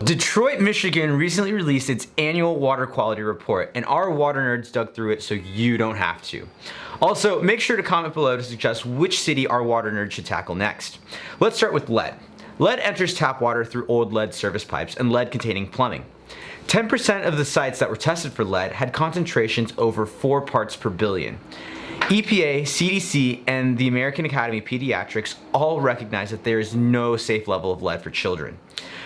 Detroit, Michigan recently released its annual water quality report, and our water nerds dug through it so you don't have to. Also, make sure to comment below to suggest which city our water nerds should tackle next. Let's start with lead. Lead enters tap water through old lead service pipes and lead-containing plumbing. 10% of the sites that were tested for lead had concentrations over 4 parts per billion. EPA, CDC, and the American Academy of Pediatrics all recognize that there is no safe level of lead for children.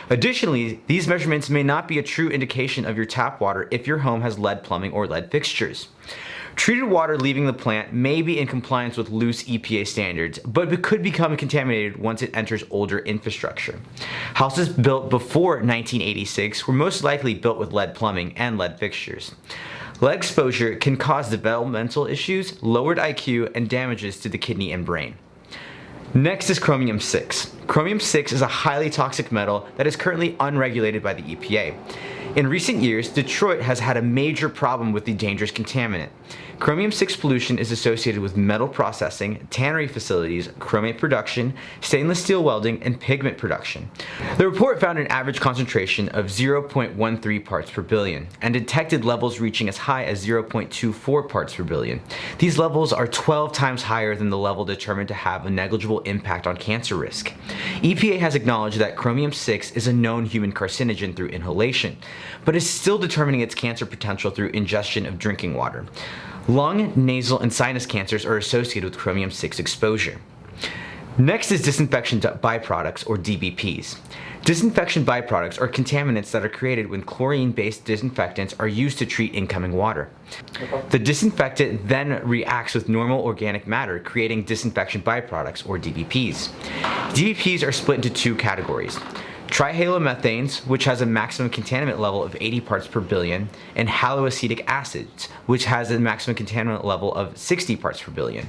Additionally, these measurements may not be a true indication of your tap water if your home has lead plumbing or lead fixtures. Treated water leaving the plant may be in compliance with loose EPA standards, but it could become contaminated once it enters older infrastructure. Houses built before 1986 were most likely built with lead plumbing and lead fixtures. Lead exposure can cause developmental issues, lowered IQ, and damages to the kidney and brain. Next is Chromium-6. Chromium-6 is a highly toxic metal that is currently unregulated by the EPA. In recent years, Detroit has had a major problem with the dangerous contaminant. Chromium-6 pollution is associated with metal processing, tannery facilities, chromate production, stainless steel welding, and pigment production. The report found an average concentration of 0.13 parts per billion and detected levels reaching as high as 0.24 parts per billion. These levels are 12 times higher than the level determined to have a negligible impact on cancer risk. EPA has acknowledged that Chromium-6 is a known human carcinogen through inhalation, but is still determining its cancer potential through ingestion of drinking water. Lung, nasal, and sinus cancers are associated with Chromium-6 exposure. Next is disinfection byproducts, or DBPs. Disinfection byproducts are contaminants that are created when chlorine-based disinfectants are used to treat incoming water. The disinfectant then reacts with normal organic matter, creating disinfection byproducts, or DBPs. DBPs are split into two categories: trihalomethanes, which has a maximum contaminant level of 80 parts per billion, and haloacetic acids, which has a maximum contaminant level of 60 parts per billion.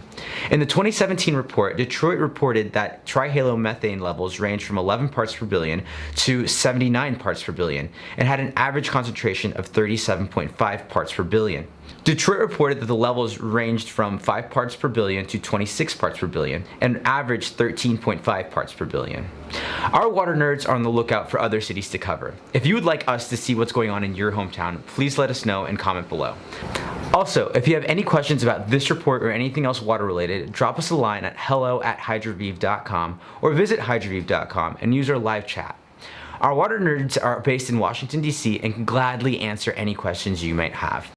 In the 2017 report, Detroit reported that trihalomethane levels ranged from 11 parts per billion to 79 parts per billion, and had an average concentration of 37.5 parts per billion. Detroit reported that the levels ranged from 5 parts per billion to 26 parts per billion, and averaged 13.5 parts per billion. Our water nerds are on the lookout for other cities to cover. If you would like us to see what's going on in your hometown, please let us know and comment below. Also, if you have any questions about this report or anything else water related, drop us a line at hello@hydroviv.com or visit hydroviv.com and use our live chat. Our water nerds are based in Washington, D.C. and can gladly answer any questions you might have.